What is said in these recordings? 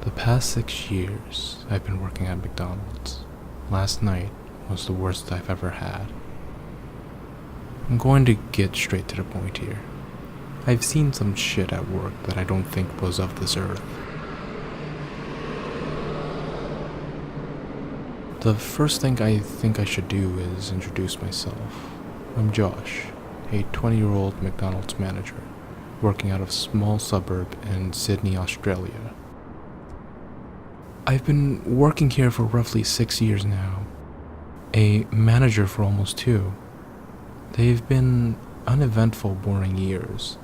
The past 6 years, I've been working at McDonald's. Last night was the worst I've ever had. I'm going to get straight to the point here. I've seen some shit at work that I don't think was of this earth. The first thing I think I should do is introduce myself. I'm Jawsh, a 20-year-old McDonald's manager, working out of a small suburb in Sydney, Australia. I've been working here for roughly 6 years now, a manager for almost 2. They've been uneventful, boring years.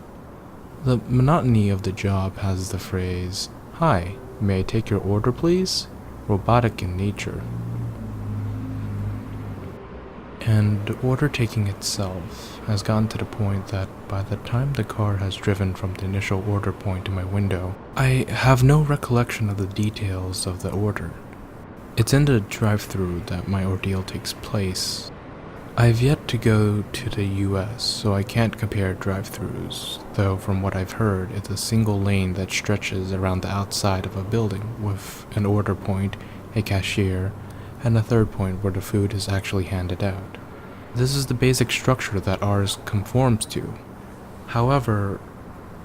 The monotony of the job has the phrase, "Hi, may I take your order please?" robotic in nature. And order taking itself has gotten to the point that by the time the car has driven from the initial order point to my window, I have no recollection of the details of the order. It's in the drive-thru that my ordeal takes place. I've yet to go to the US, so I can't compare drive-thrus, though from what I've heard, it's a single lane that stretches around the outside of a building with an order point, a cashier, and a third point where the food is actually handed out. This is the basic structure that ours conforms to. However,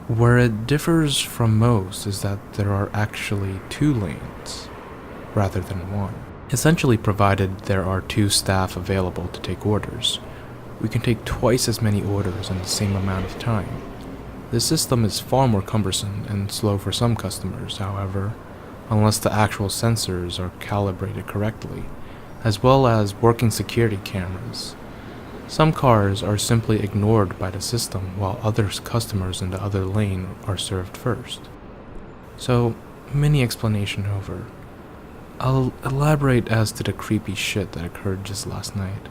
where it differs from most is that there are actually 2 lanes, rather than 1. Essentially, provided there are 2 staff available to take orders, we can take twice as many orders in the same amount of time. This system is far more cumbersome and slow for some customers, however, unless the actual sensors are calibrated correctly, as well as working security cameras. Some cars are simply ignored by the system, while other customers in the other lane are served first. So, mini explanation over. I'll elaborate as to the creepy shit that occurred just last night.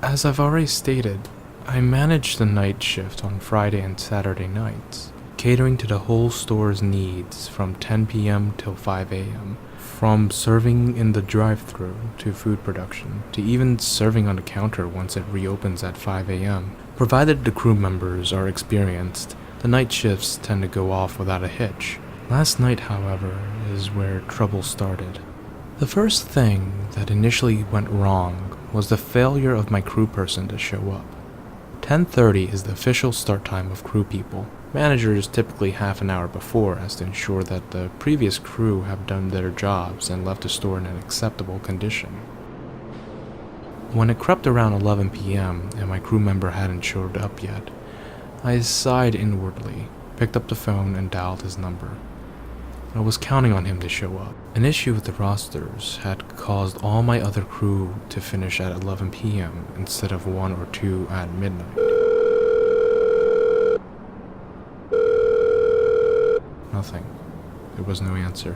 As I've already stated, I manage the night shift on Friday and Saturday nights, catering to the whole store's needs from 10 p.m. till 5 a.m., from serving in the drive-thru to food production, to even serving on the counter once it reopens at 5 a.m. Provided the crew members are experienced, the night shifts tend to go off without a hitch. Last night, however, is where trouble started. The first thing that initially went wrong was the failure of my crew person to show up. 10:30 is the official start time of crew people. Managers typically half an hour before as to ensure that the previous crew have done their jobs and left the store in an acceptable condition. When it crept around 11 p.m. and my crew member hadn't showed up yet, I sighed inwardly, picked up the phone and dialed his number. I was counting on him to show up. An issue with the rosters had caused all my other crew to finish at 11 p.m. instead of 1 or 2 at midnight. Nothing. There was no answer.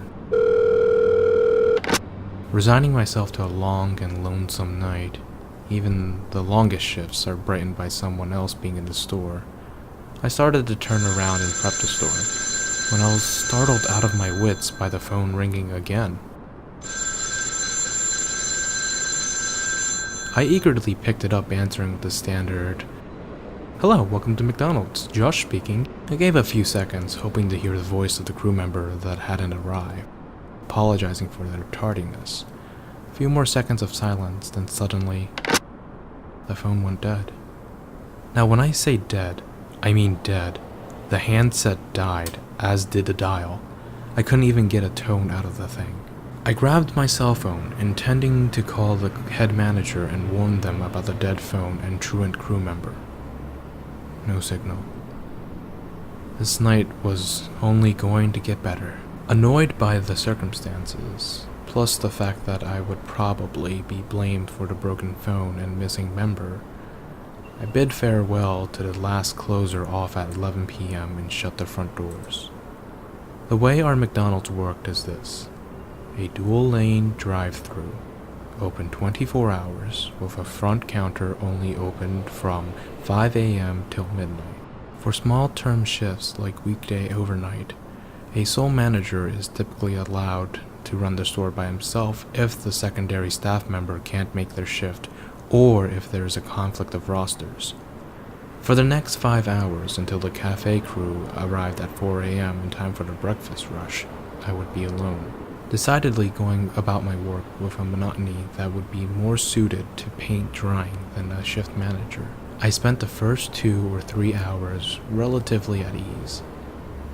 Resigning myself to a long and lonesome night, even the longest shifts are brightened by someone else being in the store, I started to turn around and prep the store, when I was startled out of my wits by the phone ringing again. I eagerly picked it up, answering the standard, "Hello, welcome to McDonald's, Josh speaking." I gave a few seconds, hoping to hear the voice of the crew member that hadn't arrived, apologizing for their tardiness. A few more seconds of silence, then suddenly, the phone went dead. Now when I say dead, I mean dead. The handset died, as did the dial. I couldn't even get a tone out of the thing. I grabbed my cell phone, intending to call the head manager and warn them about the dead phone and truant crew member. No signal. This night was only going to get better. Annoyed by the circumstances, plus the fact that I would probably be blamed for the broken phone and missing member, I bid farewell to the last closer off at 11 p.m. and shut the front doors. The way our McDonald's worked is this: a dual-lane drive-thru, open 24 hours, with a front counter only opened from 5 a.m. till midnight. For small-term shifts like weekday overnight, a sole manager is typically allowed to run the store by himself if the secondary staff member can't make their shift, or if there is a conflict of rosters. For the next 5 hours until the cafe crew arrived at 4 a.m. in time for the breakfast rush, I would be alone. decidedly going about my work with a monotony that would be more suited to paint drying than a shift manager. I spent the first 2 or 3 hours relatively at ease.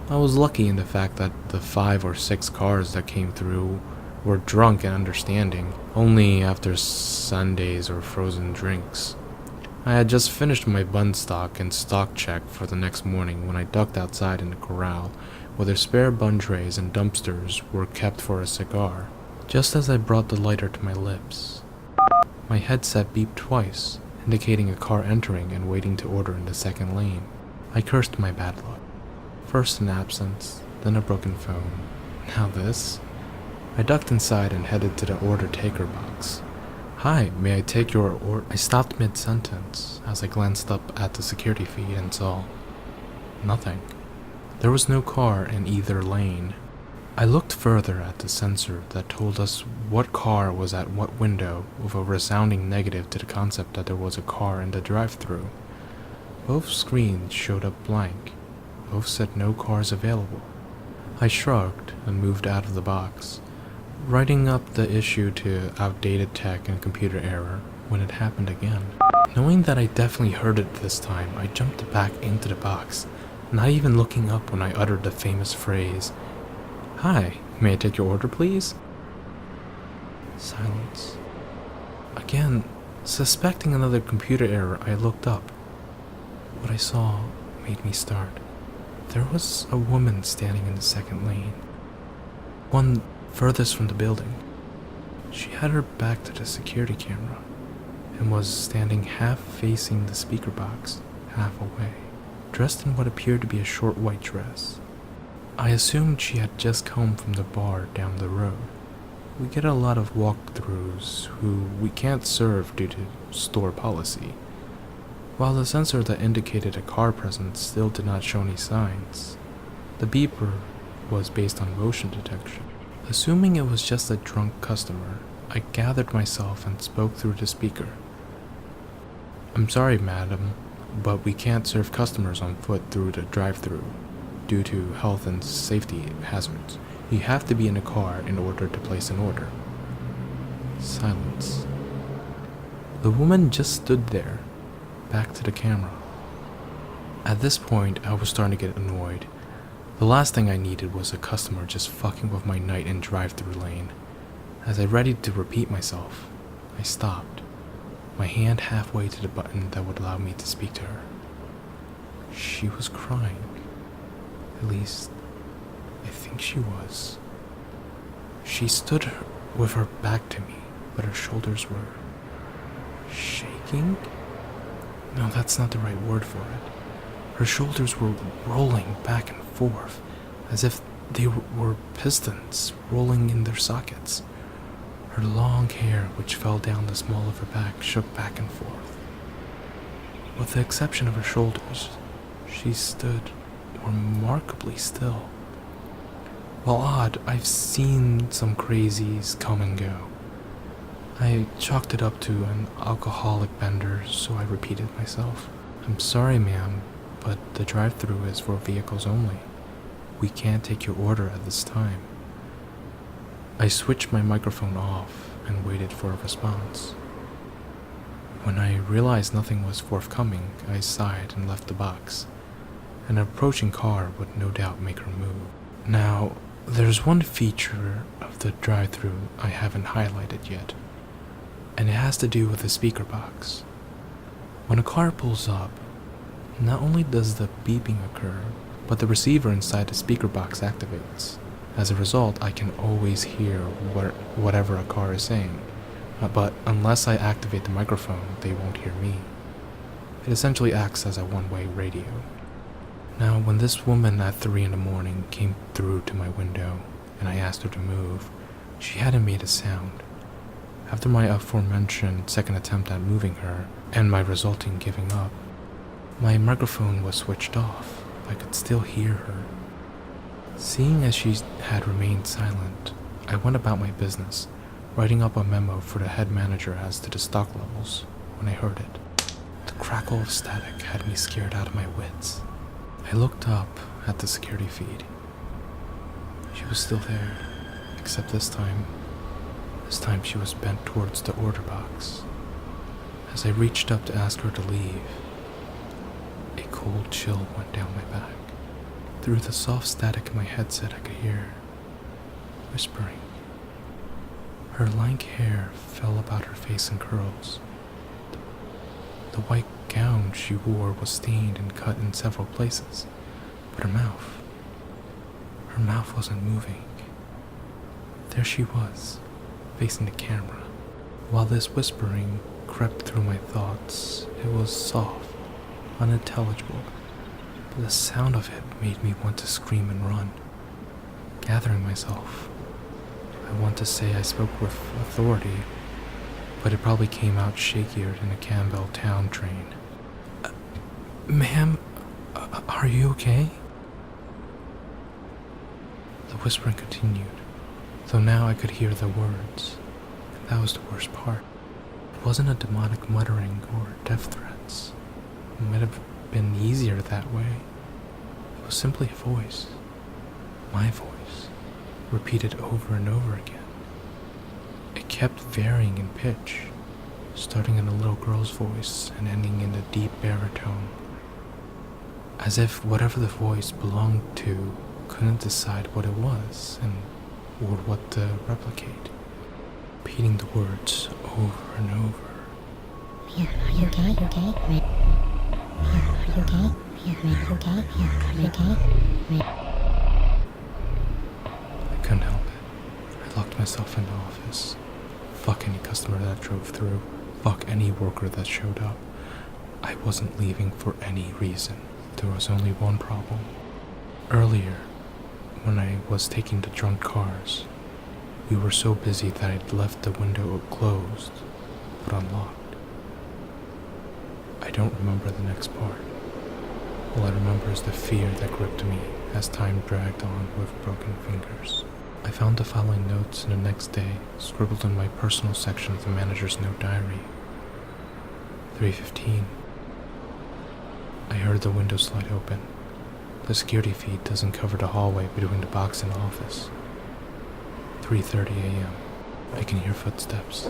I was lucky in the fact that the 5 or 6 cars that came through were drunk and understanding, only after sundaes or frozen drinks. I had just finished my bun stock and stock check for the next morning when I ducked outside in the corral, where the spare bun trays and dumpsters were kept for a cigar. Just as I brought the lighter to my lips, my headset beeped twice, indicating a car entering and waiting to order in the second lane. I cursed my bad luck. First an absence, then a broken phone. Now this. I ducked inside and headed to the order taker box. "Hi, may I take your order?" I stopped mid-sentence as I glanced up at the security feed and saw nothing. There was no car in either lane. I looked further at the sensor that told us what car was at what window, with a resounding negative to the concept that there was a car in the drive-thru. Both screens showed up blank. Both said no cars available. I shrugged and moved out of the box, writing up the issue to outdated tech and computer error when it happened again. Knowing that I definitely heard it this time, I jumped back into the box, not even looking up when I uttered the famous phrase, "Hi, may I take your order, please?" Silence. Again, suspecting another computer error, I looked up. What I saw made me start. There was a woman standing in the second lane, one furthest from the building. She had her back to the security camera and was standing half facing the speaker box, half away, dressed in what appeared to be a short white dress. I assumed she had just come from the bar down the road. We get a lot of walkthroughs who we can't serve due to store policy. While the sensor that indicated a car presence still did not show any signs, the beeper was based on motion detection. Assuming it was just a drunk customer, I gathered myself and spoke through the speaker. "I'm sorry, madam, but we can't serve customers on foot through the drive-thru due to health and safety hazards. You have to be in a car in order to place an order." Silence. The woman just stood there, back to the camera. At this point, I was starting to get annoyed. The last thing I needed was a customer just fucking with my night in drive-thru lane. As I readied to repeat myself, I stopped, my hand halfway to the button that would allow me to speak to her. She was crying. At least, I think she was. She stood with her back to me, but her shoulders were shaking? No, that's not the right word for it. Her shoulders were rolling back and forth, as if they were pistons rolling in their sockets. Her long hair, which fell down the small of her back, shook back and forth. With the exception of her shoulders, she stood remarkably still. While odd, I've seen some crazies come and go. I chalked it up to an alcoholic bender, so I repeated myself. "I'm sorry, ma'am, but the drive-thru is for vehicles only. We can't take your order at this time." I switched my microphone off and waited for a response. When I realized nothing was forthcoming, I sighed and left the box. An approaching car would no doubt make her move. Now, there's one feature of the drive-thru I haven't highlighted yet, and it has to do with the speaker box. When a car pulls up, not only does the beeping occur, but the receiver inside the speaker box activates. As a result, I can always hear whatever a car is saying, but unless I activate the microphone, they won't hear me. It essentially acts as a one-way radio. Now, when this woman at 3 in the morning came through to my window, and I asked her to move, she hadn't made a sound. After my aforementioned second attempt at moving her, and my resulting giving up, my microphone was switched off. I could still hear her. Seeing as she had remained silent, I went about my business, writing up a memo for the head manager as to the stock levels, when I heard it. The crackle of static had me scared out of my wits. I looked up at the security feed. She was still there, except this time she was bent towards the order box. As I reached up to ask her to leave, a cold chill went down my back. Through the soft static in my headset, I could hear whispering. Her lank hair fell about her face in curls. The white gown she wore was stained and cut in several places, but her mouth wasn't moving. There she was, facing the camera. While this whispering crept through my thoughts, it was soft, unintelligible, but the sound of it made me want to scream and run. Gathering myself, I want to say I spoke with authority, but it probably came out shakier than a Campbell town train. Ma'am, are you okay? The whispering continued, though now I could hear the words, and that was the worst part. It wasn't a demonic muttering or death threats. It might have been easier that way. It was simply a voice, my voice, repeated over and over again. It kept varying in pitch, starting in a little girl's voice and ending in a deep baritone, as if whatever the voice belonged to couldn't decide what it was or what to replicate, repeating the words over and over. Are you okay? Are you okay? Are you okay? Are you okay? I couldn't help it. I locked myself in the office. Fuck any customer that drove through. Fuck any worker that showed up. I wasn't leaving for any reason. There was only one problem. Earlier, when I was taking the drunk cars, we were so busy that I'd left the window closed, but unlocked. I don't remember the next part. All I remember is the fear that gripped me as time dragged on with broken fingers. I found the following notes in the next day, scribbled in my personal section of the manager's note diary. 3:15. I heard the window slide open. The security feed doesn't cover the hallway between the box and the office. 3:30 a.m. I can hear footsteps,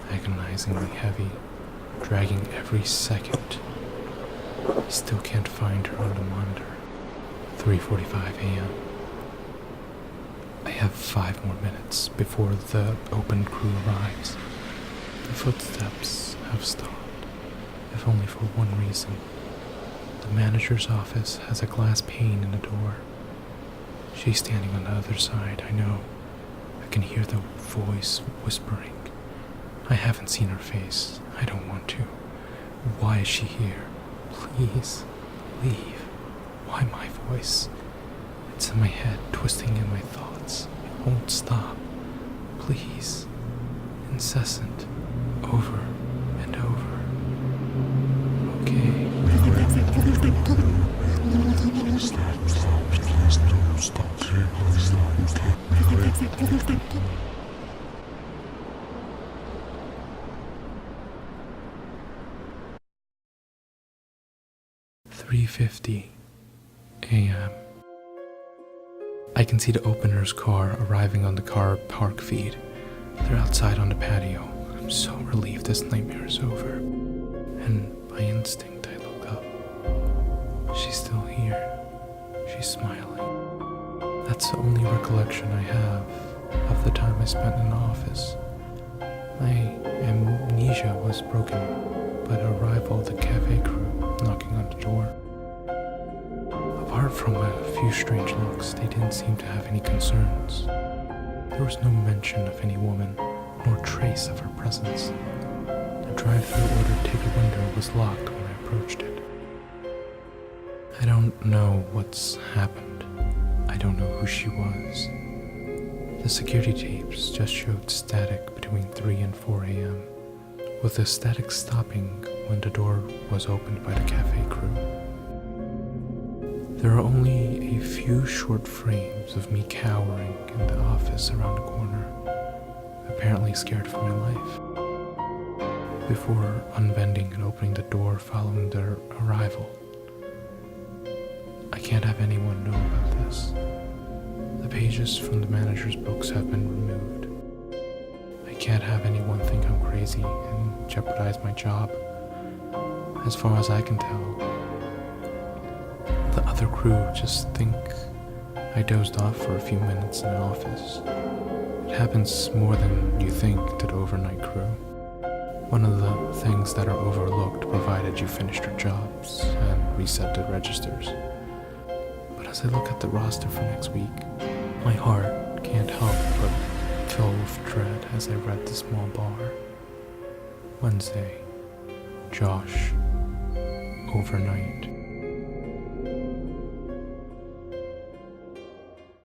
agonizingly heavy, dragging every second. I still can't find her on the monitor. 3:45 a.m. I have 5 more minutes before the open crew arrives. The footsteps have stopped, if only for one reason. The manager's office has a glass pane in the door. She's standing on the other side, I know. I can hear the voice whispering. I haven't seen her face. I don't want to. Why is she here? Please, leave. Why my voice? It's in my head, twisting in my thoughts. It won't stop. Please. Incessant. Over and over. Okay. $3:50 a.m. I can see the opener's car arriving on the car park feed. They're outside on the patio. I'm so relieved this nightmare is over. And by instinct, I look up. She's still here. She's smiling. That's the only recollection I have of the time I spent in the office. My amnesia was broken by the arrival of the cafe crew knocking on the door. Apart from a few strange looks, they didn't seem to have any concerns. There was no mention of any woman, nor trace of her presence. The drive-thru order ticket window was locked when I approached it. I don't know what's happened. I don't know who she was. The security tapes just showed static between 3 and 4 a.m., with the static stopping when the door was opened by the cafe crew. There are only a few short frames of me cowering in the office around the corner, apparently scared for my life, before unbending and opening the door following their arrival. I can't have anyone know about this. The pages from the manager's books have been removed. I can't have anyone think I'm crazy and jeopardize my job. As far as I can tell, the other crew just think I dozed off for a few minutes in an office. It happens more than you think to the overnight crew. One of the things that are overlooked provided you finished your jobs and reset the registers. But as I look at the roster for next week, my heart can't help but fill with dread as I read the small bar. Wednesday, Jawsh, overnight.